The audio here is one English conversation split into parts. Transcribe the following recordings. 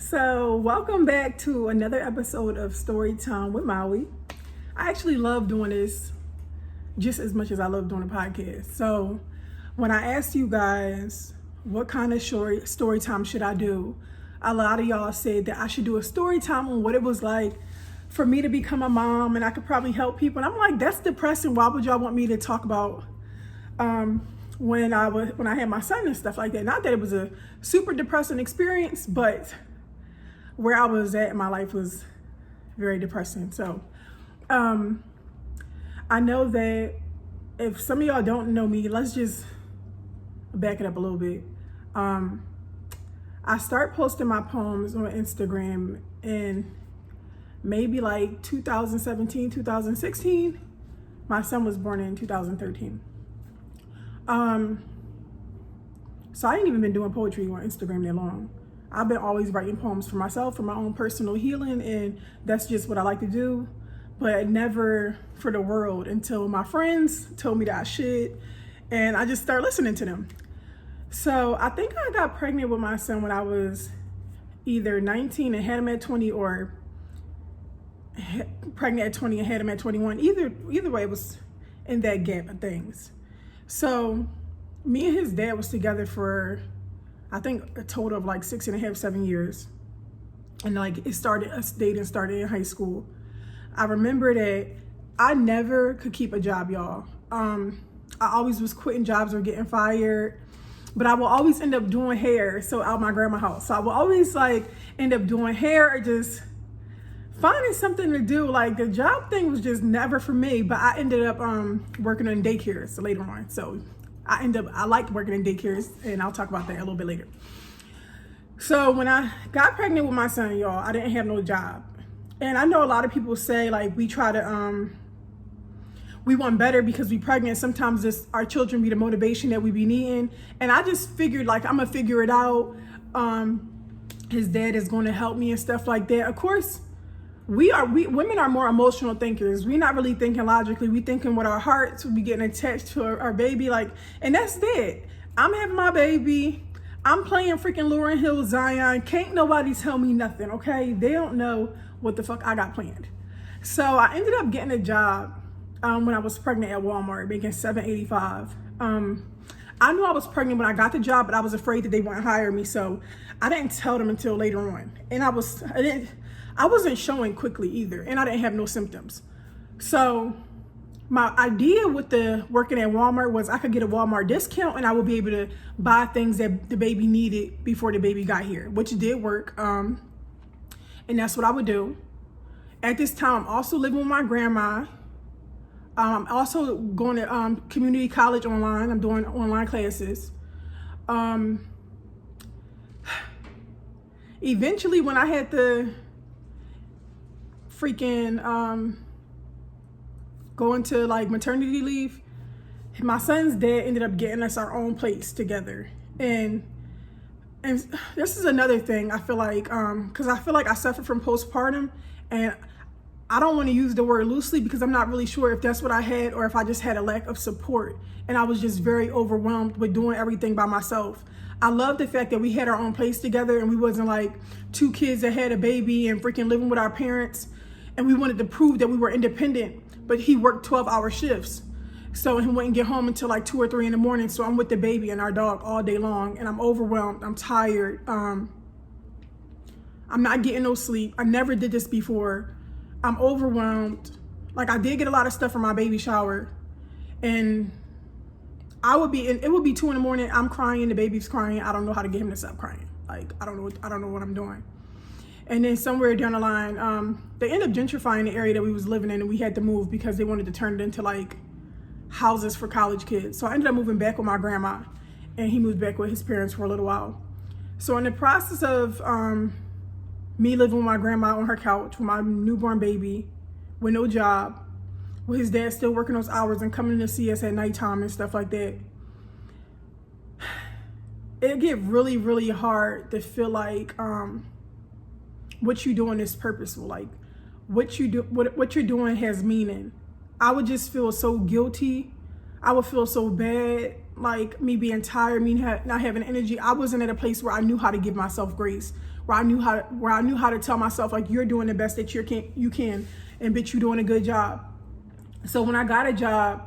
So, welcome back to another episode of Story Time with Maui. I actually love doing this just as much as I love doing a podcast. So, when I asked you guys what kind of story time should I do, a lot of y'all said that I should do a story time on what it was like for me to become a mom and I could probably help people. And I'm like, that's depressing. Why would y'all want me to talk about when I had my son and stuff like that? Not that it was a super depressing experience, but where I was at in my life was very depressing. So I know that if some of y'all don't know me, let's just back it up a little bit. I start posting my poems on Instagram in maybe like 2017, 2016. My son was born in 2013. So I ain't even been doing poetry on Instagram that long. I've been always writing poems for myself, for my own personal healing, and that's just what I like to do, but never for the world until my friends told me that I should, and I just started listening to them. So I think I got pregnant with my son when I was either 19 and had him at 20, or pregnant at 20 and had him at 21. Either way, it was in that gap of things. So me and his dad was together for, I think, a total of like 6.5, 7 years. And like us dating started in high school. I remember that I never could keep a job, y'all. I always was quitting jobs or getting fired, but I will always end up doing hair. So out my grandma's house. So I will always like end up doing hair or just finding something to do. Like the job thing was just never for me, but I ended up working in daycares later on. So I liked working in daycares, and I'll talk about that a little bit later. So when I got pregnant with my son, y'all, I didn't have no job. And I know a lot of people say like we try to, we want better because we pregnant. Sometimes our children be the motivation that we be needing. And I just figured like, I'm gonna figure it out. His dad is gonna help me and stuff like that. Of course, women are more emotional thinkers. We're not really thinking logically. We thinking with our hearts. We getting attached to our baby, like, and that's it. I'm having my baby. I'm playing freaking Lauryn Hill, Zion. Can't nobody tell me nothing, okay? They don't know what the fuck I got planned. So I ended up getting a job when I was pregnant at Walmart, making $7.85. I knew I was pregnant when I got the job, but I was afraid that they wouldn't hire me, so I didn't tell them until later on. And I wasn't showing quickly either, and I didn't have no symptoms. So my idea with the working at Walmart was I could get a Walmart discount and I would be able to buy things that the baby needed before the baby got here, which did work. And that's what I would do. At this time, I'm also living with my grandma. I'm also going to community college online. I'm doing online classes. Eventually, when I had the freaking go into like maternity leave, my son's dad ended up getting us our own place together. And this is another thing I feel like, because I feel like I suffer from postpartum, and I don't want to use the word loosely because I'm not really sure if that's what I had or if I just had a lack of support, and I was just very overwhelmed with doing everything by myself. I love the fact that we had our own place together and we wasn't like two kids that had a baby and freaking living with our parents, and we wanted to prove that we were independent, but he worked 12-hour shifts. So he wouldn't get home until like 2 or 3 in the morning. So I'm with the baby and our dog all day long, and I'm overwhelmed. I'm tired. I'm not getting no sleep. I never did this before. I'm overwhelmed. Like I did get a lot of stuff from my baby shower, and it would be 2 in the morning. I'm crying. The baby's crying. I don't know how to get him to stop crying. Like I don't know what I'm doing. And then somewhere down the line, they ended up gentrifying the area that we was living in, and we had to move because they wanted to turn it into like houses for college kids. So I ended up moving back with my grandma, and he moved back with his parents for a little while. So in the process of me living with my grandma on her couch with my newborn baby, with no job, with his dad still working those hours and coming to see us at nighttime and stuff like that, it get really, really hard to feel like what you doing is purposeful. Like what you're doing has meaning. I would just feel so guilty. I would feel so bad, like me being tired, me not having energy. I wasn't at a place where I knew how to give myself grace, where I knew how to tell myself, like, you're doing the best that you can, and bitch, you're doing a good job. So when I got a job,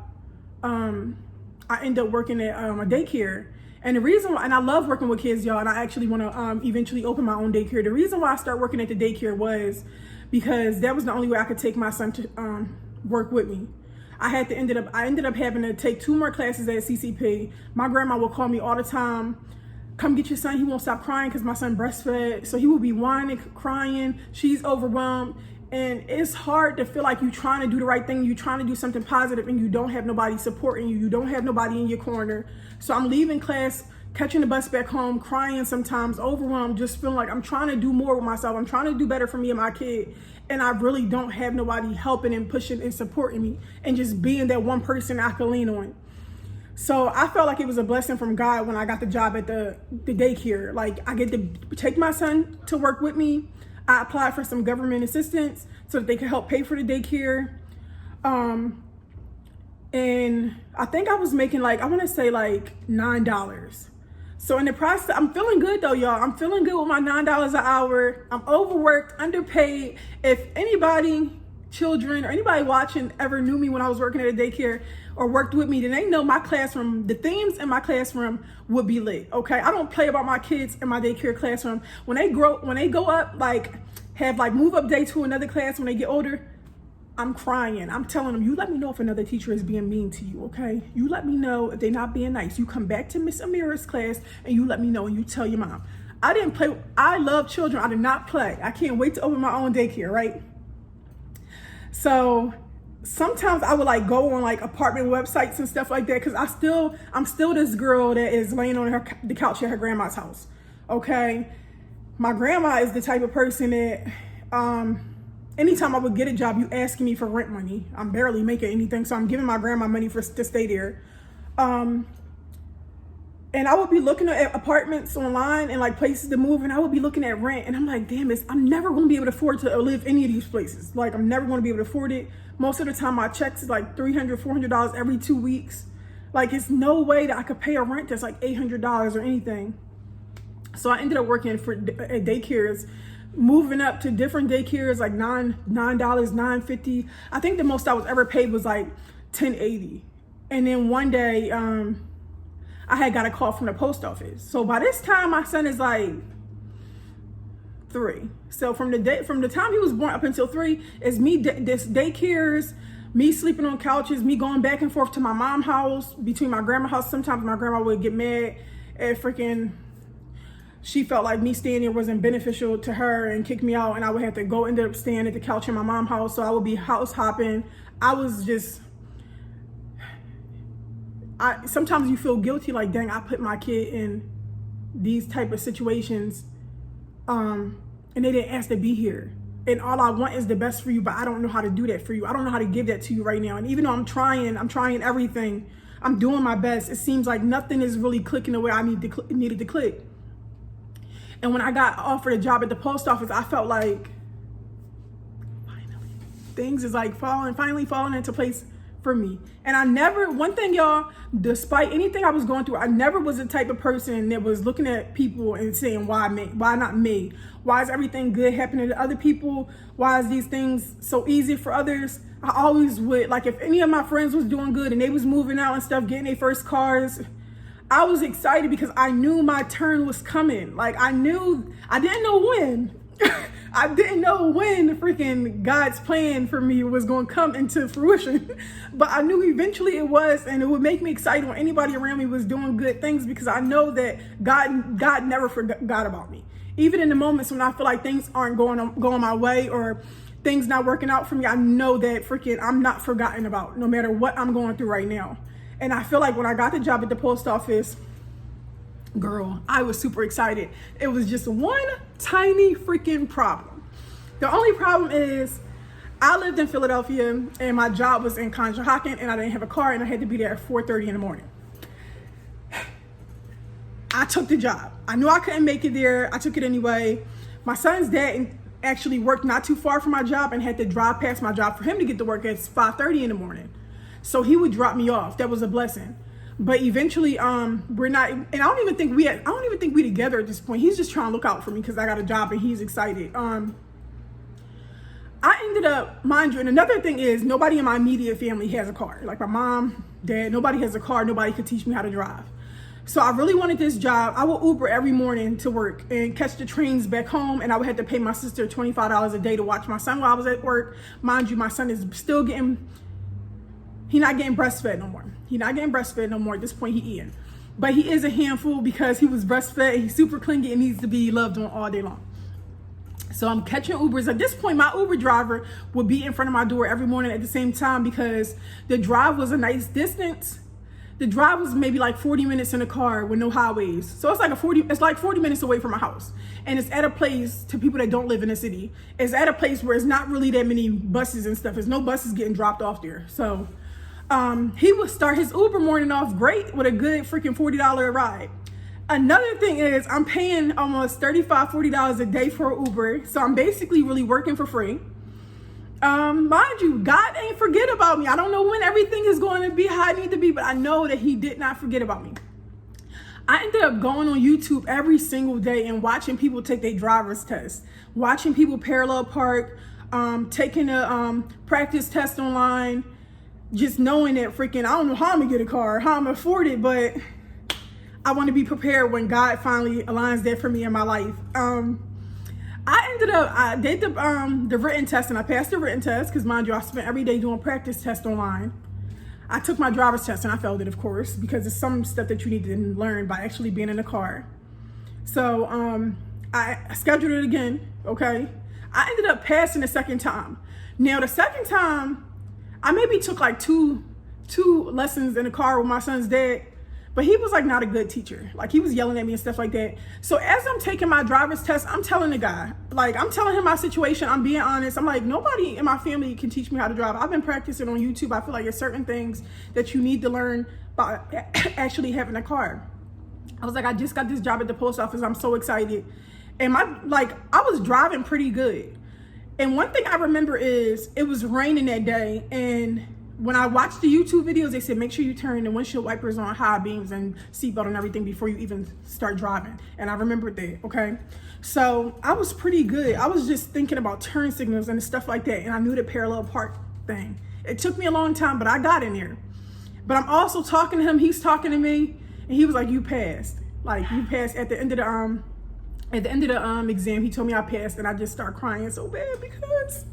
I ended up working at a daycare. And the reason why, and I love working with kids, y'all, and I actually want to eventually open my own daycare. The reason why I started working at the daycare was because that was the only way I could take my son to work with me. I ended up having to take 2 more classes at CCP. My grandma would call me all the time, come get your son, he won't stop crying, because my son breastfed. So he would be whining, crying, she's overwhelmed. And it's hard to feel like you're trying to do the right thing, you're trying to do something positive, and you don't have nobody supporting you, you don't have nobody in your corner. So I'm leaving class, catching the bus back home, crying sometimes, overwhelmed, just feeling like I'm trying to do more with myself, I'm trying to do better for me and my kid, and I really don't have nobody helping and pushing and supporting me, and just being that one person I can lean on. So I felt like it was a blessing from God when I got the job at the daycare. Like, I get to take my son to work with me. I applied for some government assistance so that they could help pay for the daycare. And I think I was making, like, I want to say like $9. So in the process, I'm feeling good though, y'all. I'm feeling good with my $9 an hour. I'm overworked, underpaid. If anybody, children, or anybody watching ever knew me when I was working at a daycare or worked with me, then they know my classroom, the themes in my classroom would be lit, okay? I don't play about my kids in my daycare classroom. When they go up, like, have like move up day to another class when they get older, I'm crying. I'm telling them, you let me know if another teacher is being mean to you, okay? You let me know if they're not being nice. You come back to Miss Amira's class and you let me know, and you tell your mom. I didn't play. I love children. I did not play. I can't wait to open my own daycare, right? So sometimes I would like go on like apartment websites and stuff like that, because I'm still this girl that is laying on the couch at her grandma's house, okay? My grandma is the type of person that anytime I would get a job, you asking me for rent money. I'm barely making anything, so I'm giving my grandma money to stay there. And I would be looking at apartments online and like places to move, and I would be looking at rent, and I'm like, damn, I'm never going to be able to afford to live any of these places. Like, I'm never going to be able to afford it. Most of the time, my checks is like $300, $400 every 2 weeks. Like, it's no way that I could pay a rent that's like $800 or anything. So I ended up working at daycares, moving up to different daycares, like $9, $9.50. I think the most I was ever paid was like $10.80. And then one day, I had got a call from the post office. So by this time, my son is like 3. So from the time he was born up until 3, is me this daycares, me sleeping on couches, me going back and forth to my mom's house, between my grandma's house. Sometimes my grandma would get mad at she felt like me staying there wasn't beneficial to her and kick me out, and I would have to end up staying at the couch in my mom's house. So I would be house hopping. Sometimes you feel guilty, like, dang, I put my kid in these type of situations, and they didn't ask to be here. And all I want is the best for you, but I don't know how to do that for you. I don't know how to give that to you right now. And even though I'm trying everything, I'm doing my best, it seems like nothing is really clicking the way I needed to click. And when I got offered a job at the post office, I felt like finally things is like finally falling into place for me. And one thing, y'all, despite anything I was going through, I never was the type of person that was looking at people and saying, why me? Why not me? Why is everything good happening to other people? Why is these things so easy for others? I always would, like, if any of my friends was doing good and they was moving out and stuff, getting their first cars, I was excited because I knew my turn was coming. Like, I didn't know when. I didn't know when freaking God's plan for me was going to come into fruition, but I knew eventually it was, and it would make me excited when anybody around me was doing good things, because I know that God never forgot about me. Even in the moments when I feel like things aren't going my way, or things not working out for me, I know that freaking I'm not forgotten about, no matter what I'm going through right now. And I feel like when I got the job at the post office, girl, I was super excited. It was just one tiny freaking problem. The only problem is I lived in Philadelphia and my job was in Conshohocken, and I didn't have a car, and I had to be there at 4:30 in the morning. I took the job. I knew I couldn't make it there. I took it anyway. My son's dad actually worked not too far from my job and had to drive past my job for him to get to work at 5:30 in the morning. So he would drop me off. That was a blessing. But eventually, we're not, and I don't even think we together at this point. He's just trying to look out for me because I got a job and he's excited. I ended up, mind you, and another thing is nobody in my immediate family has a car. Like my mom, dad, nobody has a car. Nobody could teach me how to drive. So I really wanted this job. I would Uber every morning to work and catch the trains back home. And I would have to pay my sister $25 a day to watch my son while I was at work. Mind you, my son is still he's not getting breastfed no more. He's not getting breastfed no more. At this point, he's eating. But he is a handful because he was breastfed. He's super clingy and needs to be loved on all day long. So I'm catching Ubers. At this point, my Uber driver would be in front of my door every morning at the same time because the drive was a nice distance. The drive was maybe like 40 minutes in a car with no highways. So it's like 40 minutes away from my house. And it's at a place, to people that don't live in the city, it's at a place where it's not really that many buses and stuff. There's no buses getting dropped off there. So he would start his Uber morning off great with a good freaking $40 ride. Another thing is I'm paying almost $35, $40 a day for Uber. So I'm basically really working for free. Mind you, God ain't forget about me. I don't know when everything is going to be how I need to be, but I know that he did not forget about me. I ended up going on YouTube every single day and watching people take their driver's test, watching people parallel park, taking a practice test online, just knowing that freaking, I don't know how I'm gonna get a car, how I'm gonna afford it, but I want to be prepared when God finally aligns that for me in my life. I did the written test and I passed the written test because, mind you, I spent every day doing practice tests online. I took my driver's test and I failed it, of course, because it's some stuff that you need to learn by actually being in a car. So I scheduled it again, okay? I ended up passing the second time. Now, the second time, I maybe took like two lessons in the car with my son's dad. But he was like not a good teacher. Like he was yelling at me and stuff like that. So as I'm taking my driver's test, I'm telling the guy, like I'm telling him my situation. I'm being honest. I'm like, nobody in my family can teach me how to drive. I've been practicing on YouTube. I feel like there's certain things that you need to learn by actually having a car. I was like, I just got this job at the post office. I'm so excited. And I was driving pretty good. And one thing I remember is it was raining that day, and when I watched the YouTube videos, they said, make sure you turn the windshield wipers on high beams and seatbelt and everything before you even start driving. And I remembered that, okay? So I was pretty good. I was just thinking about turn signals and stuff like that. And I knew the parallel park thing. It took me a long time, but I got in there. But I'm also talking to him. He's talking to me. And he was like, you passed. Like, you passed at the end of the exam. He told me I passed. And I just started crying so bad because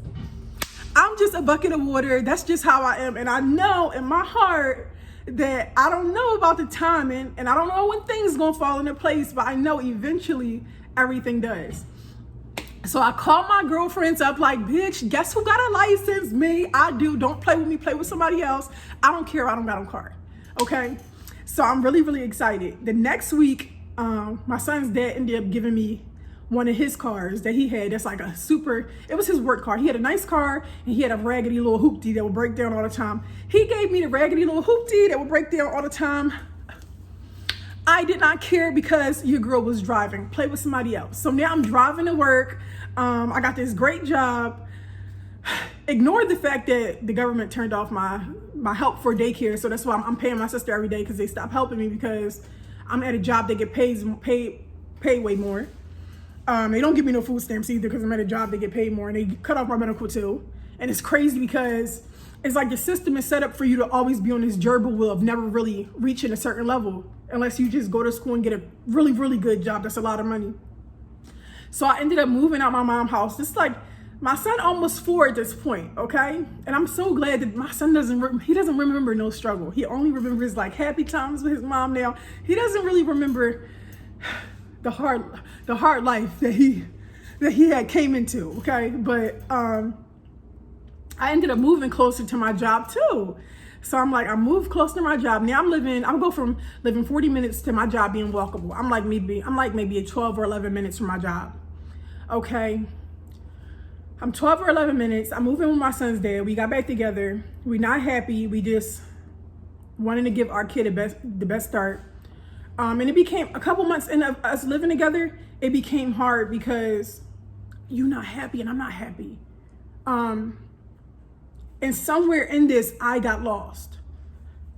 I'm just a bucket of water. That's just how I am. And I know in my heart that I don't know about the timing and I don't know when things gonna fall into place, but I know eventually everything does. So I called my girlfriends up like, bitch, guess who got a license? Me, I do. Don't play with me, play with somebody else. I don't care, I don't got a car, okay? So I'm really, really excited. The next week, my son's dad ended up giving me one of his cars that he had. That's like it was his work car. He had a nice car and he had a raggedy little hoopty that would break down all the time. He gave me the raggedy little hoopty that would break down all the time. I did not care because your girl was driving. Play with somebody else. So now I'm driving to work. I got this great job. Ignored the fact that the government turned off my help for daycare. So that's why I'm paying my sister every day because they stopped helping me because I'm at a job that get paid way more. They don't give me no food stamps either because I'm at a job that get paid more, and they cut off my medical too. And it's crazy because it's like the system is set up for you to always be on this gerbil wheel of never really reaching a certain level unless you just go to school and get a really, really good job. That's a lot of money. So I ended up moving out my mom's house. It's like my son almost 4 at this point, okay? And I'm so glad that my son doesn't remember no struggle. He only remembers like happy times with his mom now. He doesn't really remember the hard life that he had came into, okay? But I ended up moving closer to my job too. So I'm like, I moved close to my job. Now I'm go from living 40 minutes to my job being walkable. I'm like maybe a 12 or 11 minutes from my job. Okay. I'm 12 or 11 minutes. I'm moving with my son's dad. We got back together. We're not happy. We just wanted to give our kid the best start. And it became a couple months in of us living together, it became hard because you're not happy and I'm not happy. And somewhere in this, I got lost.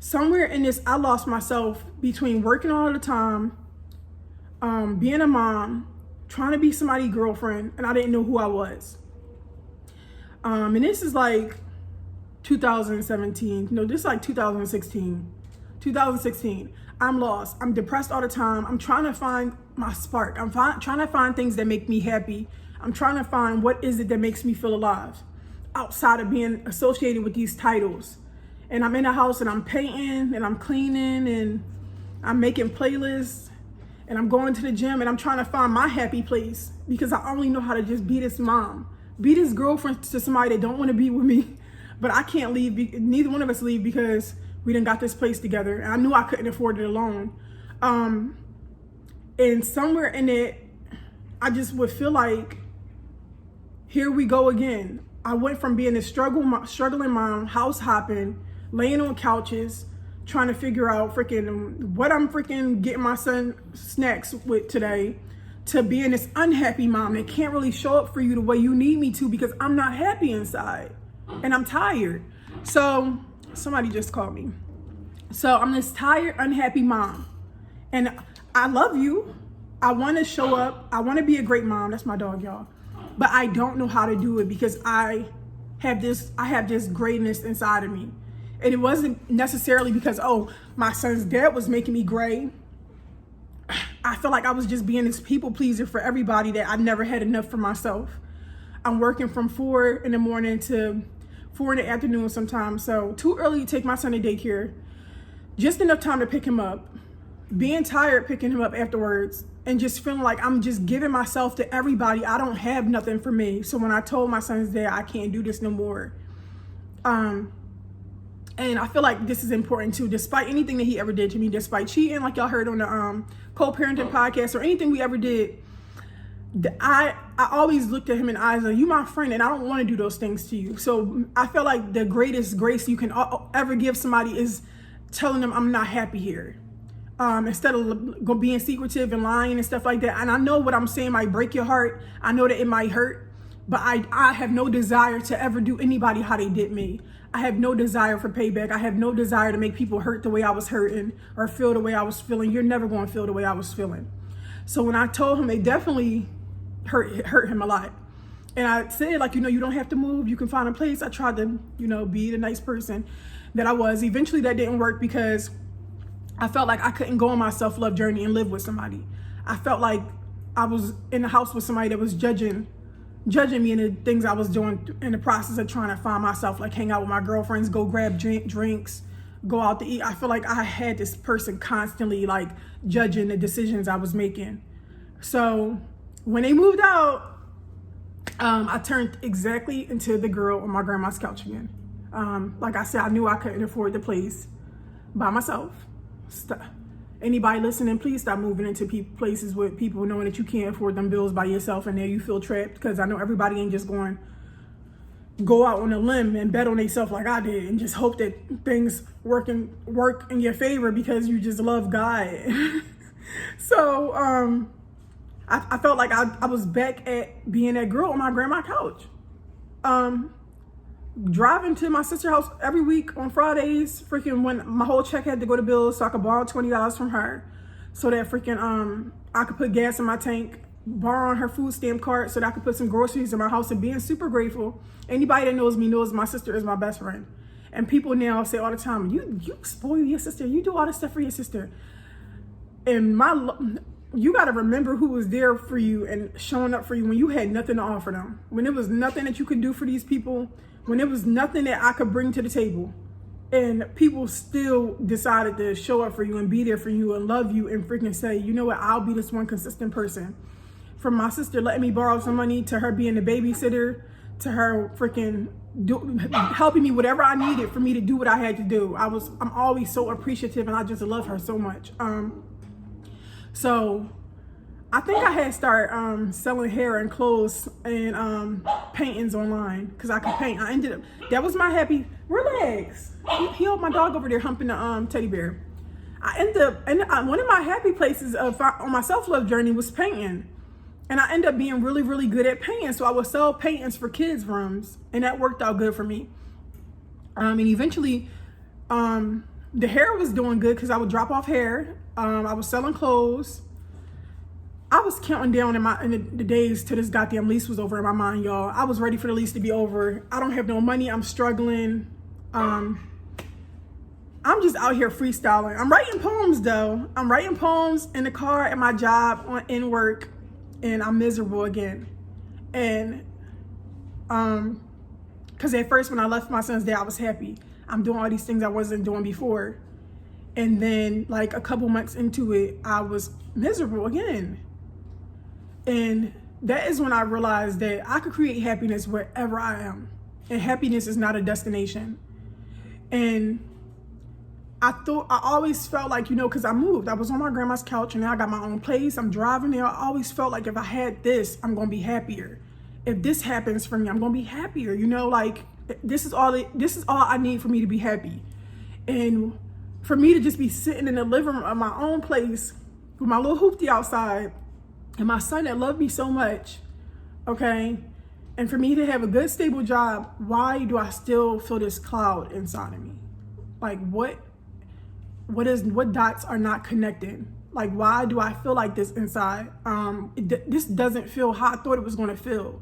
somewhere in this, I lost myself between working all the time, being a mom, trying to be somebody's girlfriend, and I didn't know who I was. And this is like 2017. No, this is like 2016. 2016. I'm lost. I'm depressed all the time. I'm trying to find my spark. I'm trying to find things that make me happy. I'm trying to find what is it that makes me feel alive outside of being associated with these titles. And I'm in the house and I'm painting and I'm cleaning and I'm making playlists and I'm going to the gym and I'm trying to find my happy place because I only know how to just be this mom, be this girlfriend to somebody that don't want to be with me, but I can't leave. Neither one of us leave because we done got this place together. And I knew I couldn't afford it alone. And somewhere in it, I just would feel like, here we go again. I went from being a struggling mom, house hopping, laying on couches, trying to figure out what I'm getting my son snacks with today, to being this unhappy mom that can't really show up for you the way you need me to because I'm not happy inside and I'm tired. So somebody just called me. So I'm this tired, unhappy mom, and I love you. I want to show up. I want to be a great mom. That's my dog, y'all. But I don't know how to do it because I have this greatness inside of me. And it wasn't necessarily because, my son's dad was making me gray. I feel like I was just being this people pleaser for everybody that I never had enough for myself. I'm working from 4 in the morning to 4 in the afternoon sometimes. So too early to take my son to daycare. Just enough time to pick him up. Being tired picking him up afterwards. And just feeling like I'm just giving myself to everybody. I don't have nothing for me. So when I told my son's dad, I can't do this no more. And I feel like this is important too. Despite anything that he ever did to me, despite cheating, like y'all heard on the co-parenting podcast, or anything we ever did, I always looked at him in the eyes like, you my friend, and I don't want to do those things to you. So I feel like the greatest grace you can ever give somebody is telling them I'm not happy here. Instead of being secretive and lying and stuff like that. And I know what I'm saying might break your heart. I know that it might hurt, but I have no desire to ever do anybody how they did me. I have no desire for payback. I have no desire to make people hurt the way I was hurting or feel the way I was feeling. You're never going to feel the way I was feeling. So when I told him, it definitely hurt him a lot. And I said, like, you don't have to move. You can find a place. I tried to, be the nice person that I was. Eventually that didn't work because I felt like I couldn't go on my self-love journey and live with somebody. I felt like I was in the house with somebody that was judging me and the things I was doing in the process of trying to find myself, like hang out with my girlfriends, go grab drinks, go out to eat. I feel like I had this person constantly like judging the decisions I was making. So when they moved out, I turned exactly into the girl on my grandma's couch again. Like I said, I knew I couldn't afford the place by myself. Anybody listening, please stop moving into places with people knowing that you can't afford them bills by yourself, and there you feel trapped, because I know everybody ain't just going go out on a limb and bet on themselves like I did and just hope that things work in your favor because you just love God. So I felt like I was back at being that girl on my grandma's couch. Driving to my sister's house every week on Fridays, when my whole check had to go to bills, so I could borrow $20 from her, so that I could put gas in my tank, borrow on her food stamp card so that I could put some groceries in my house, and being super grateful. Anybody that knows me knows my sister is my best friend. And people now say all the time, you spoil your sister, you do all this stuff for your sister. And you got to remember who was there for you and showing up for you when you had nothing to offer them, when there was nothing that you could do for these people, when there was nothing that I could bring to the table, and people still decided to show up for you and be there for you and love you and say, you know what, I'll be this one consistent person. From my sister letting me borrow some money, to her being the babysitter, to her helping me whatever I needed for me to do what I had to do. I'm always so appreciative, and I just love her so much. So I think I had started selling hair and clothes and paintings online, because I could paint. That was my happy, relax. He held my dog over there humping the teddy bear. One of my happy places on my self-love journey was painting. And I ended up being really, really good at painting. So I would sell paintings for kids' rooms, and that worked out good for me. And eventually, The hair was doing good because I would drop off hair. I was selling clothes. I was counting down in the days till this goddamn lease was over in my mind, y'all. I was ready for the lease to be over. I don't have no money. I'm struggling. I'm just out here freestyling. I'm writing poems though. I'm writing poems in the car, at my job, in work, and I'm miserable again. And because at first when I left my son's dad, I was happy. I'm doing all these things I wasn't doing before. And then like a couple months into it, I was miserable again. And that is when I realized that I could create happiness wherever I am. And happiness is not a destination. And I always felt like, you know, because I moved. I was on my grandma's couch and now I got my own place. I'm driving there. I always felt like if I had this, I'm going to be happier. If this happens for me, I'm going to be happier. You know, like this is all I need for me to be happy. And for me to just be sitting in the living room of my own place with my little hoopty outside and my son that loved me so much, okay? And for me to have a good, stable job, why do I still feel this cloud inside of me? Like what dots are not connected? Like, why do I feel like this inside? This doesn't feel how I thought it was going to feel.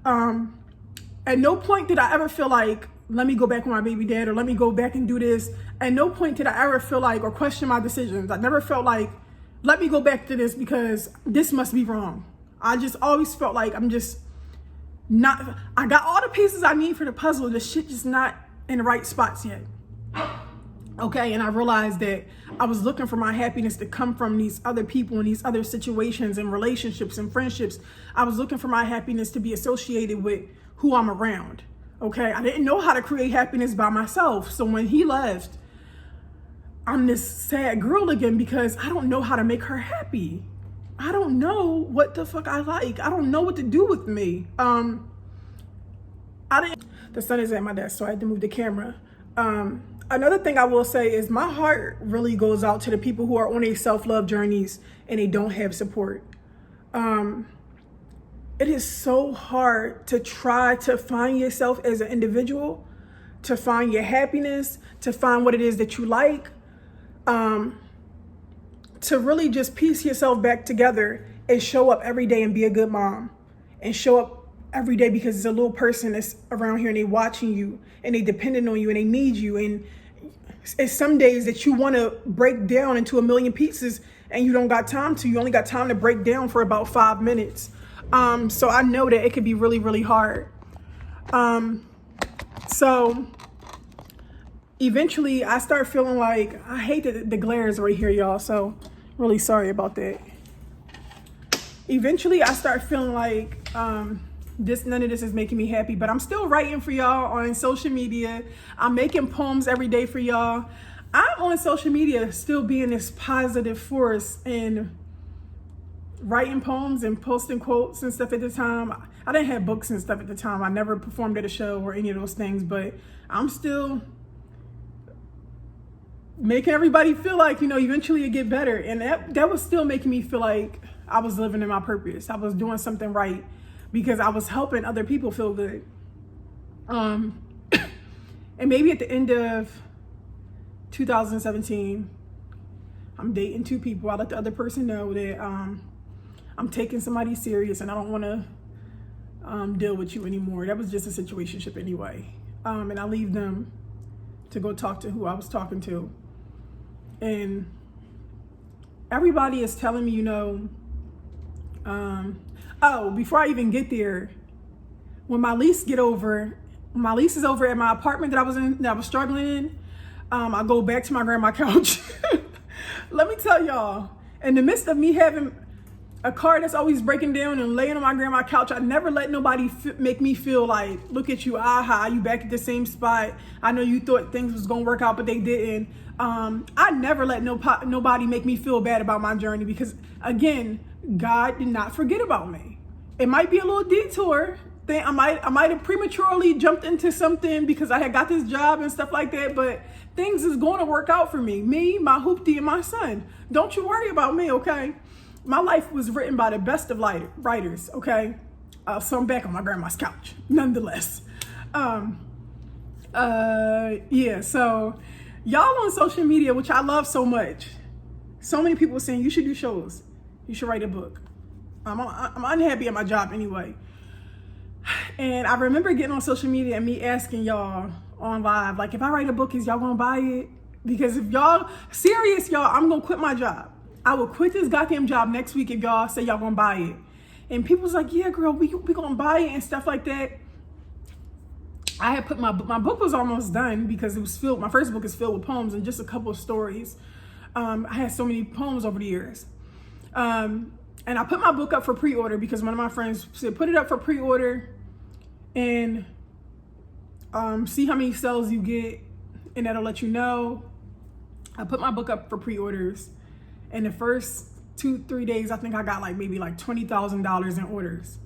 At no point did I ever feel like, let me go back with my baby dad, or let me go back and do this. At no point did I ever feel like, or question my decisions. I never felt like, let me go back to this because this must be wrong. I just always felt like I'm just not, I got all the pieces I need for the puzzle. The shit just not in the right spots yet. Okay, and I realized that I was looking for my happiness to come from these other people and these other situations and relationships and friendships. I was looking for my happiness to be associated with who I'm around. Okay, I didn't know how to create happiness by myself. So when he left, I'm this sad girl again because I don't know how to make her happy. I don't know what the fuck I like. I don't know what to do with me. The sun is at my desk, so I had to move the camera. Another thing I will say is my heart really goes out to the people who are on their self-love journeys and they don't have support. It is so hard to try to find yourself as an individual, to find your happiness, to find what it is that you like, to really just piece yourself back together and show up every day and be a good mom, and show up every day because it's a little person that's around here and they watching you and they dependent on you and they need you. And it's some days that you want to break down into a million pieces and you don't got time to. You only got time to break down for about 5 minutes. So I know that it could be really, really hard. So eventually I start feeling like, I hate that the glare is right here, y'all. So really sorry about that. Eventually I start feeling like, none of this is making me happy, but I'm still writing for y'all on social media. I'm making poems every day for y'all. I'm on social media still being this positive force and writing poems and posting quotes and stuff at the time. I didn't have books and stuff at the time. I never performed at a show or any of those things, but I'm still making everybody feel like, you know, eventually it get better. And that was still making me feel like I was living in my purpose. I was doing something right because I was helping other people feel good. And maybe at the end of 2017, I'm dating 2 people. I let the other person know that I'm taking somebody serious and I don't want to deal with you anymore. That was just a situationship anyway. And I leave them to go talk to who I was talking to. And everybody is telling me, you know, oh, before I even get there, when my lease is over at my apartment that I was struggling in, I go back to my grandma's couch. Let me tell y'all, in the midst of me having a car that's always breaking down and laying on my grandma's couch, I never let nobody make me feel like, look at you, aha, you back at the same spot. I know you thought things was gonna work out, but they didn't. I never let nobody make me feel bad about my journey because, again, God did not forget about me. It might be a little detour. I might have prematurely jumped into something because I had got this job and stuff like that, but things is going to work out for me. Me, my hoopty, and my son. Don't you worry about me, okay? My life was written by the best of writers, okay? So I'm back on my grandma's couch, nonetheless. Yeah, so Y'all on social media, which I love so much. So many people saying you should do shows. You should write a book. I'm unhappy at my job anyway. And I remember getting on social media and me asking y'all on live, like, if I write a book, is y'all gonna buy it? Because if y'all serious, y'all, I'm gonna quit my job. I will quit this goddamn job next week if y'all say y'all gonna buy it. And people was like, yeah, girl, we gonna buy it and stuff like that. I had put my book was almost done because it was filled. My first book is filled with poems and just a couple of stories. I had so many poems over the years. And I put my book up for pre-order because one of my friends said, put it up for pre-order and see how many sales you get, and that'll let you know. I put my book up for pre-orders, and the first 2-3 days, I think I got maybe $20,000 in orders.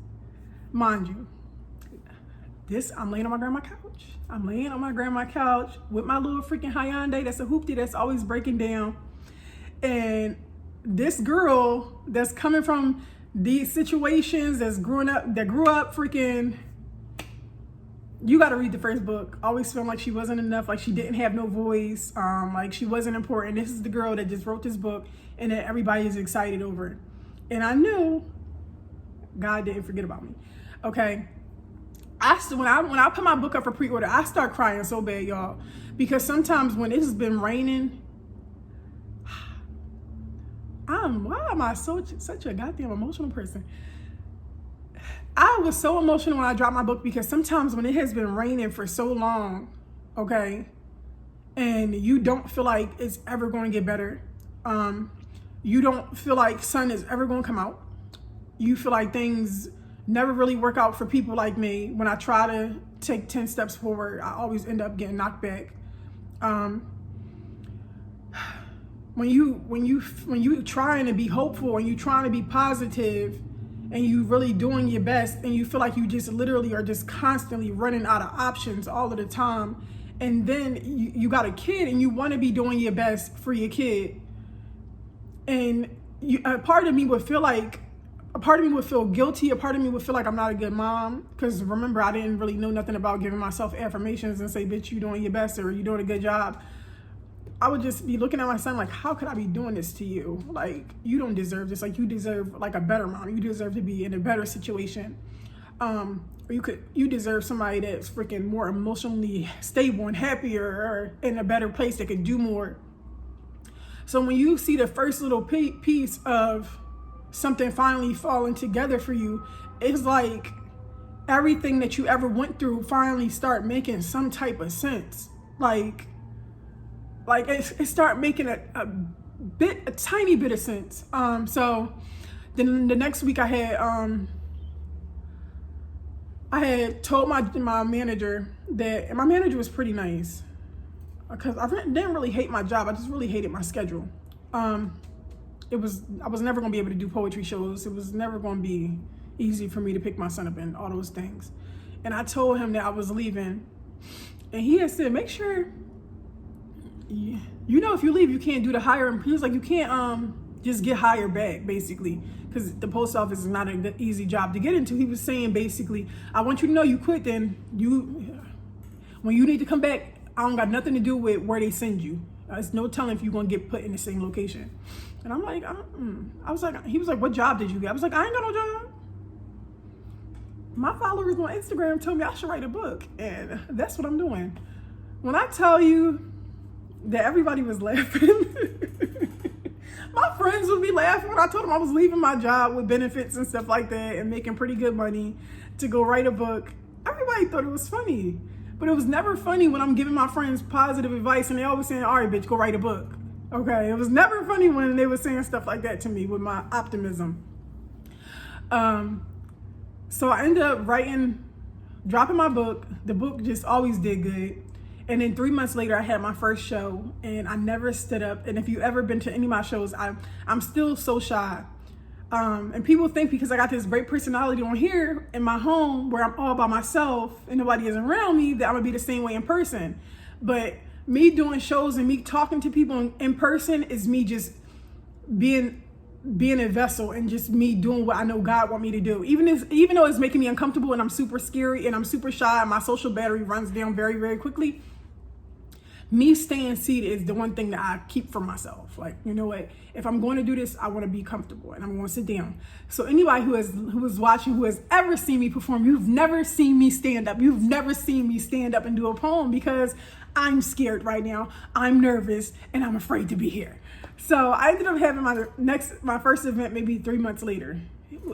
Mind you, I'm laying on my grandma's couch. I'm laying on my grandma's couch with my little freaking Hyundai. That's a hoopty that's always breaking down. And this girl that's coming from these situations, that grew up freaking, you got to read the first book. Always feeling like she wasn't enough, like she didn't have no voice, like she wasn't important. This is the girl that just wrote this book and that everybody is excited over it. And I knew God didn't forget about me. Okay. When I put my book up for pre-order, I start crying so bad, y'all, because sometimes when it's been raining, why am I such a goddamn emotional person? I was so emotional when I dropped my book because sometimes when it has been raining for so long, okay, and you don't feel like it's ever going to get better, you don't feel like sun is ever going to come out, you feel like things never really work out for people like me. When I try to take 10 steps forward, I always end up getting knocked back. When you trying to be hopeful and you trying to be positive and you really doing your best and you feel like you just literally are just constantly running out of options all of the time, and then you got a kid and you want to be doing your best for your kid, and a part of me would feel guilty. A part of me would feel like I'm not a good mom. Because remember, I didn't really know nothing about giving myself affirmations and say, bitch, you doing your best or you doing a good job. I would just be looking at my son like, how could I be doing this to you? Like, you don't deserve this. Like, you deserve like a better mom. You deserve to be in a better situation. Or you deserve somebody that's freaking more emotionally stable and happier or in a better place that could do more. So when you see the first little piece of something finally falling together for you, it's like everything that you ever went through finally start making some type of sense. Like it start making a tiny bit of sense. So then the next week I had told my manager that, and my manager was pretty nice because I didn't really hate my job. I just really hated my schedule. I was never going to be able to do poetry shows. It was never going to be easy for me to pick my son up and all those things. And I told him that I was leaving, and he had said, make sure, if you leave, you can't do the hiring. He was like, you can't just get hired back, basically, because the post office is not an easy job to get into. He was saying, basically, I want you to know you quit, then when you need to come back, I don't got nothing to do with where they send you. There's no telling if you're going to get put in the same location. And I'm like, he was like, what job did you get? I was like, I ain't got no job. My followers on Instagram told me I should write a book, and that's what I'm doing. When I tell you that everybody was laughing, my friends would be laughing when I told them I was leaving my job with benefits and stuff like that and making pretty good money to go write a book. Everybody thought it was funny, but it was never funny when I'm giving my friends positive advice and they always saying, all right, bitch, go write a book. Okay, it was never funny when they were saying stuff like that to me with my optimism. So I ended up dropping my book. The book just always did good. And then 3 months later, I had my first show, and I never stood up. And if you've ever been to any of my shows, I'm still so shy. And people think because I got this great personality on here in my home where I'm all by myself and nobody is around me, that I'm gonna be the same way in person. But me doing shows and me talking to people in person is me just being a vessel and just me doing what I know God want me to do. Even though it's making me uncomfortable and I'm super scary and I'm super shy and my social battery runs down very, very quickly, me staying seated is the one thing that I keep for myself. Like, you know what? If I'm going to do this, I want to be comfortable and I'm going to sit down. So anybody who is watching, who has ever seen me perform, you've never seen me stand up. You've never seen me stand up and do a poem because I'm scared right now. I'm nervous and I'm afraid to be here. So I ended up having my first event maybe 3 months later.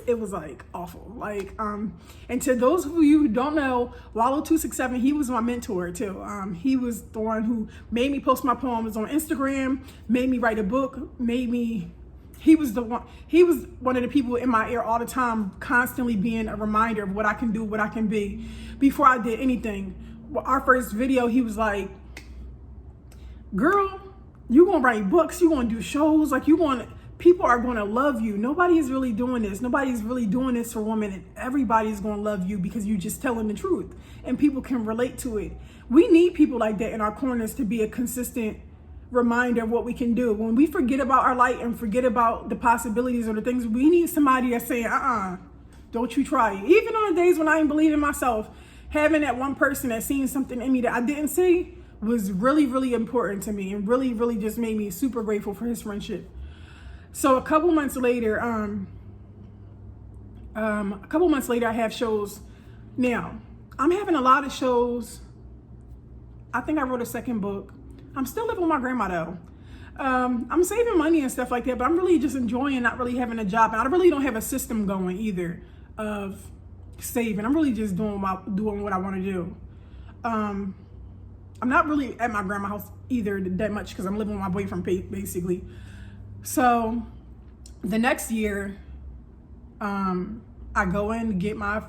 It was like awful. Like, and to those of you who don't know, Wallow267, he was my mentor too. He was the one who made me post my poems on Instagram, made me write a book, he was one of the people in my ear all the time, constantly being a reminder of what I can do, what I can be. Before I did anything, our first video, he was like, girl, you gonna write books, you gonna do shows, like people are going to love you. Nobody is really doing this. Nobody's really doing this for women, and everybody's going to love you because you're just telling the truth and people can relate to it. We need people like that in our corners to be a consistent reminder of what we can do. When we forget about our light and forget about the possibilities or the things, we need somebody that's saying, don't you try it. Even on the days when I ain't believe in myself, having that one person that seen something in me that I didn't see was really, really important to me and really, really just made me super grateful for his friendship. So a couple months later, I have shows. Now, I'm having a lot of shows. I think I wrote a second book. I'm still living with my grandma though. I'm saving money and stuff like that, but I'm really just enjoying not really having a job. And I really don't have a system going either of saving. I'm really just doing what I want to do. I'm not really at my grandma's house either that much because I'm living with my boyfriend basically. So the next year, I go in to get my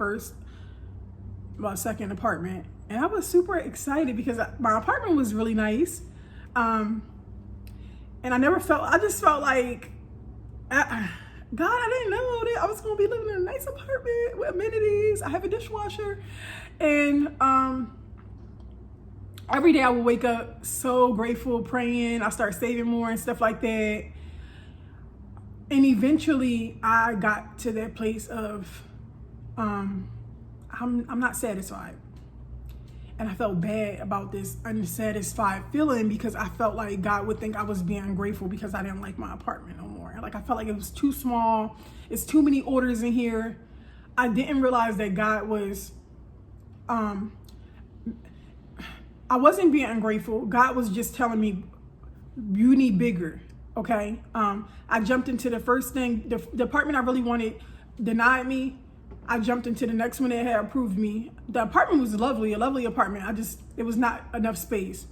second apartment, and I was super excited because my apartment was really nice. And I just felt like, God, I didn't know that I was going to be living in a nice apartment with amenities. I have a dishwasher, and every day I would wake up so grateful, praying. I start saving more and stuff like that. And eventually I got to that place of, I'm not satisfied. And I felt bad about this unsatisfied feeling because I felt like God would think I was being ungrateful because I didn't like my apartment no more. Like I felt like it was too small. It's too many orders in here. I didn't realize that God was, I wasn't being ungrateful. God was just telling me, you need bigger. Okay. I jumped into the first thing, the apartment I really wanted denied me. I jumped into the next one that had approved me. The apartment was lovely, a lovely apartment. It was not enough space.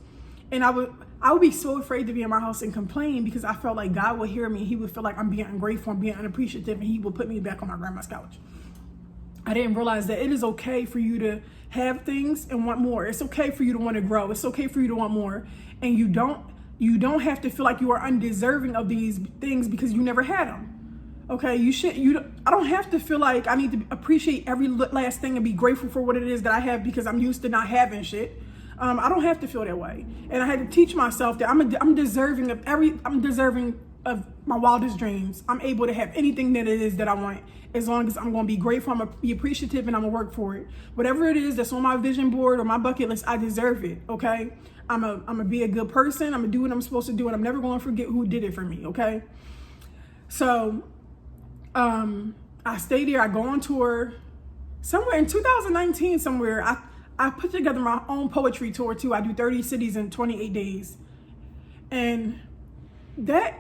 And I would be so afraid to be in my house and complain because I felt like God would hear me. He would feel like I'm being ungrateful and being unappreciative, and he would put me back on my grandma's couch. I didn't realize that it is okay for you to have things and want more. It's okay for you to want to grow. It's okay for you to want more. And you don't have to feel like you are undeserving of these things because you never had them. Okay, I don't have to feel like I need to appreciate every last thing and be grateful for what it is that I have because I'm used to not having shit. I don't have to feel that way. And I had to teach myself that I'm deserving of my wildest dreams. I'm able to have anything that it is that I want as long as I'm going to be grateful, I'm going to be appreciative, and I'm going to work for it. Whatever it is that's on my vision board or my bucket list, I deserve it, okay? I'm going to be a good person. I'm going to do what I'm supposed to do, and I'm never going to forget who did it for me, okay? So I stay there. I go on tour. Somewhere in 2019, I put together my own poetry tour too. I do 30 cities in 28 days. And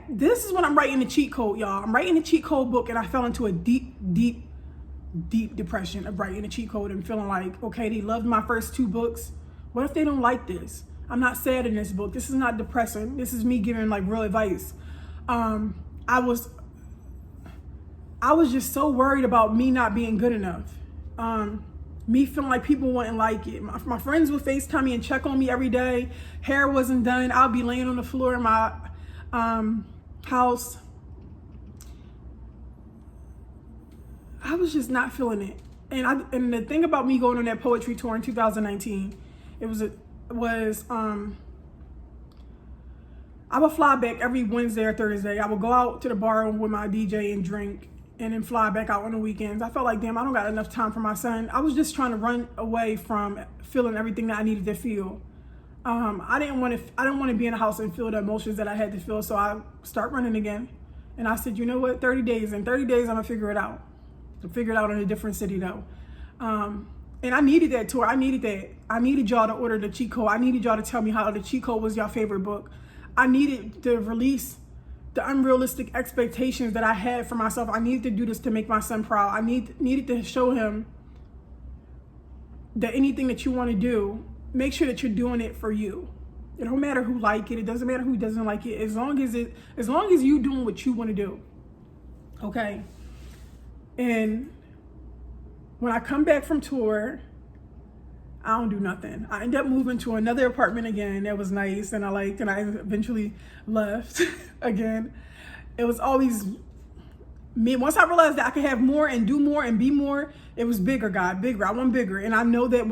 this is when I'm writing the cheat code, y'all. I'm writing the cheat code book, and I fell into a deep, deep, deep depression of writing the cheat code and feeling like, okay, they loved my first 2 books. What if they don't like this? I'm not sad in this book. This is not depressing. This is me giving like real advice. I was just so worried about me not being good enough. Me feeling like people wouldn't like it. My friends would FaceTime me and check on me every day. Hair wasn't done. I'll be laying on the floor in my house. I was just not feeling it. And the thing about me going on that poetry tour in 2019, I would fly back every Wednesday or Thursday. I would go out to the bar with my DJ and drink, and then fly back out on the weekends. I felt like, damn, I don't got enough time for my son. I was just trying to run away from feeling everything that I needed to feel. I didn't want to be in a house and feel the emotions that I had to feel. So I start running again. And I said, you know what, 30 days. In 30 days, I'm going to figure it out. To figure it out in a different city though. And I needed that tour. I needed that. I needed y'all to order the cheat code. I needed y'all to tell me how the cheat code was your favorite book. I needed to release the unrealistic expectations that I had for myself. I needed to do this to make my son proud. I needed to show him that anything that you want to do, make sure that you're doing it for you. It don't matter who like it. It doesn't matter who doesn't like it. As long as you doing what you want to do. Okay. And when I come back from tour, I don't do nothing. I end up moving to another apartment again that was nice and I liked, and I eventually left again. It was always me. Once I realized that I could have more and do more and be more, it was bigger, God, bigger. I want bigger. And I know that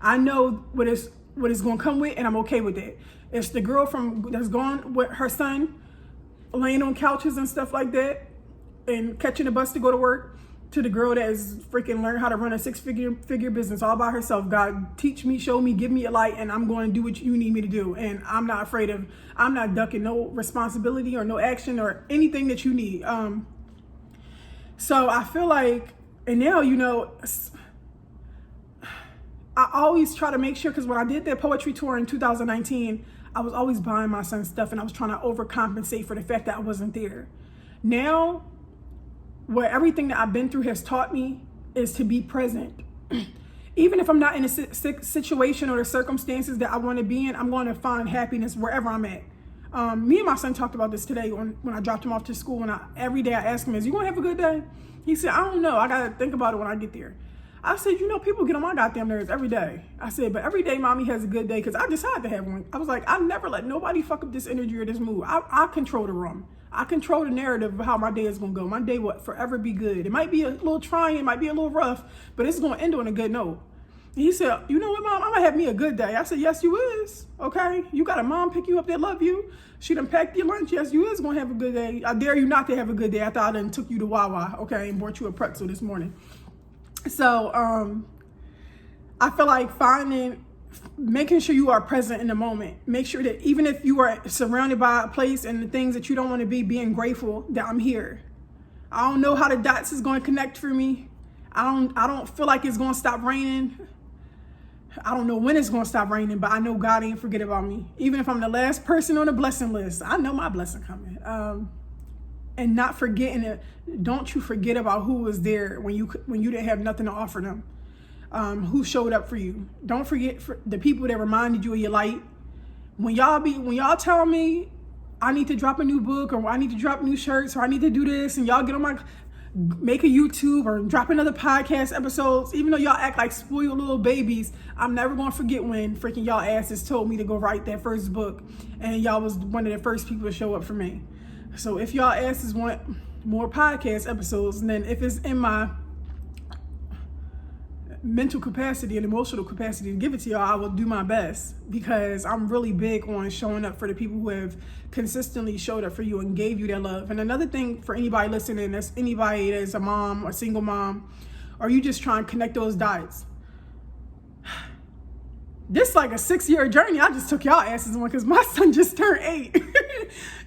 I know what it's going to come with, and I'm okay with it. It's the girl that's gone with her son, laying on couches and stuff like that, and catching a bus to go to work, to the girl that is freaking learn how to run a six-figure business all by herself. God, teach me, show me, give me a light, and I'm going to do what you need me to do. And I'm not ducking no responsibility or no action or anything that you need. So I feel like, and now, I always try to make sure, because when I did that poetry tour in 2019, I was always buying my son stuff, and I was trying to overcompensate for the fact that I wasn't there. Now, what everything that I've been through has taught me is to be present. Even if I'm not in a situation or the circumstances that I want to be in, I'm going to find happiness wherever I'm at. Me and my son talked about this today when I dropped him off to school. And every day I asked him, is you going to have a good day? He said, I don't know. I got to think about it when I get there. I said, people get on my goddamn nerves every day. I said, but every day mommy has a good day because I decided to have one. I was like, I never let nobody fuck up this energy or this mood. I control the room. I control the narrative of how my day is going to go. My day will forever be good. It might be a little trying, it might be a little rough, but it's going to end on a good note. And he said, you know what, Mom? I'm going to have me a good day. I said, yes, you is. Okay? You got a mom pick you up that love you. She done packed your lunch. Yes, you is going to have a good day. I dare you not to have a good day after I done took you to Wawa, okay, and bought you a pretzel this morning. So, I feel like making sure you are present in the moment. Make sure that even if you are surrounded by a place and the things that you don't want to be, being grateful that I'm here. I don't know how the dots is going to connect for me. I don't feel like it's going to stop raining. I don't know when it's going to stop raining, but I know God ain't forget about me. Even if I'm the last person on the blessing list, I know my blessing coming. And not forgetting it. Don't you forget about who was there when you didn't have nothing to offer them. Who showed up for you. Don't forget the people that reminded you of your light. When y'all tell me I need to drop a new book, or I need to drop new shirts, or I need to do this, and y'all make a YouTube or drop another podcast episodes, even though y'all act like spoiled little babies, I'm never going to forget when freaking y'all asses told me to go write that first book, and y'all was one of the first people to show up for me. So if y'all asses want more podcast episodes, and then if it's in my mental capacity and emotional capacity to give it to y'all, I will do my best, because I'm really big on showing up for the people who have consistently showed up for you and gave you their love. And another thing for anybody listening, that's anybody that's a mom or single mom, or you just trying to connect those dots. This is like a 6-year journey I just took y'all asses on, because my son just turned 8.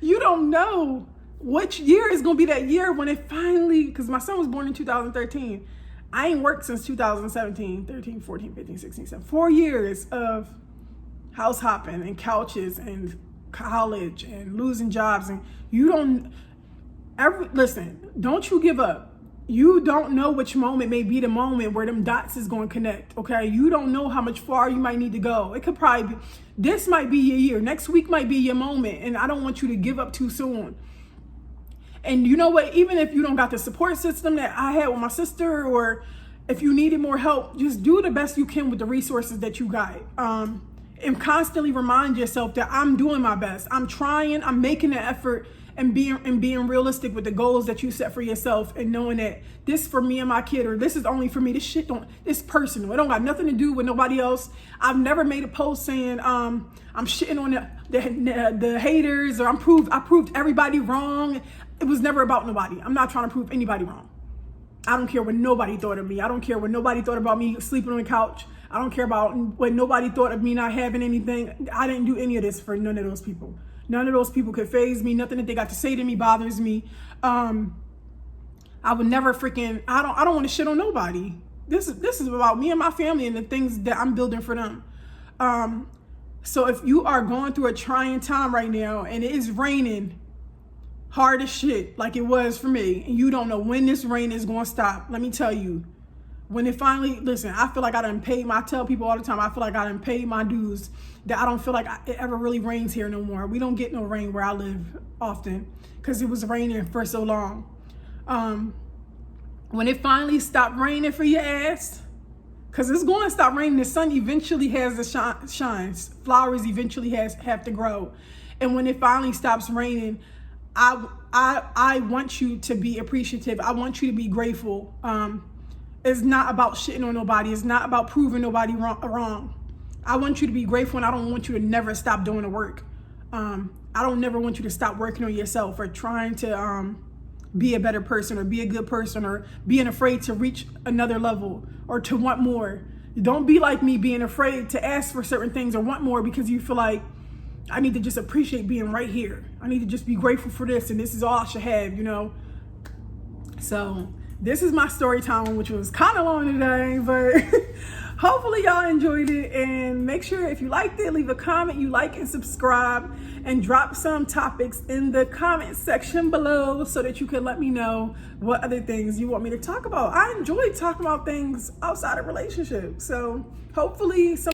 You don't know which year is going to be that year when it finally, because my son was born in 2013. I ain't worked since 2017, 13, 14, 15, 16, 17. 4 years of house hopping and couches and college and losing jobs. And listen, don't you give up. You don't know which moment may be the moment where them dots is going to connect, okay? You don't know how much far you might need to go. It could probably be, this might be your year. Next week might be your moment. And I don't want you to give up too soon. And you know what? Even if you don't got the support system that I had with my sister, or if you needed more help, just do the best you can with the resources that you got. And constantly remind yourself that I'm doing my best. I'm trying. I'm making an effort, and being realistic with the goals that you set for yourself, and knowing that this for me and my kid, or this is only for me. This personal. It don't got nothing to do with nobody else. I've never made a post saying I'm shitting on the haters, or I proved everybody wrong. It was never about nobody. I'm not trying to prove anybody wrong. I don't care what nobody thought of me. I don't care what nobody thought about me sleeping on the couch. I don't care about what nobody thought of me not having anything. I didn't do any of this for none of those people. None of those people could faze me. Nothing that they got to say to me bothers me. I would never freaking, I don't want to shit on nobody. This is about me and my family and the things that I'm building for them. So if you are going through a trying time right now and it is raining hard as shit like it was for me, and you don't know when this rain is going to stop, let me tell you, when it finally, listen, I feel like I done paid I tell people all the time, I feel like I done paid my dues, that I don't feel like it ever really rains here no more. We don't get no rain where I live often because it was raining for so long. When it finally stopped raining for your ass, because it's going to stop raining, the sun eventually has to shines. Flowers eventually have to grow. And when it finally stops raining, I want you to be appreciative. I want you to be grateful. It's not about shitting on nobody. It's not about proving nobody wrong. I want you to be grateful, and I don't want you to never stop doing the work. I don't never want you to stop working on yourself or trying to be a better person or be a good person or being afraid to reach another level or to want more. Don't be like me, being afraid to ask for certain things or want more because you feel like, I need to just appreciate being right here. I need to just be grateful for this, and this is all I should have, you know? So this is my story time, which was kind of long today, but hopefully y'all enjoyed it. And make sure if you liked it, leave a comment, you like and subscribe, and drop some topics in the comment section below so that you can let me know what other things you want me to talk about. I enjoy talking about things outside of relationships. So hopefully some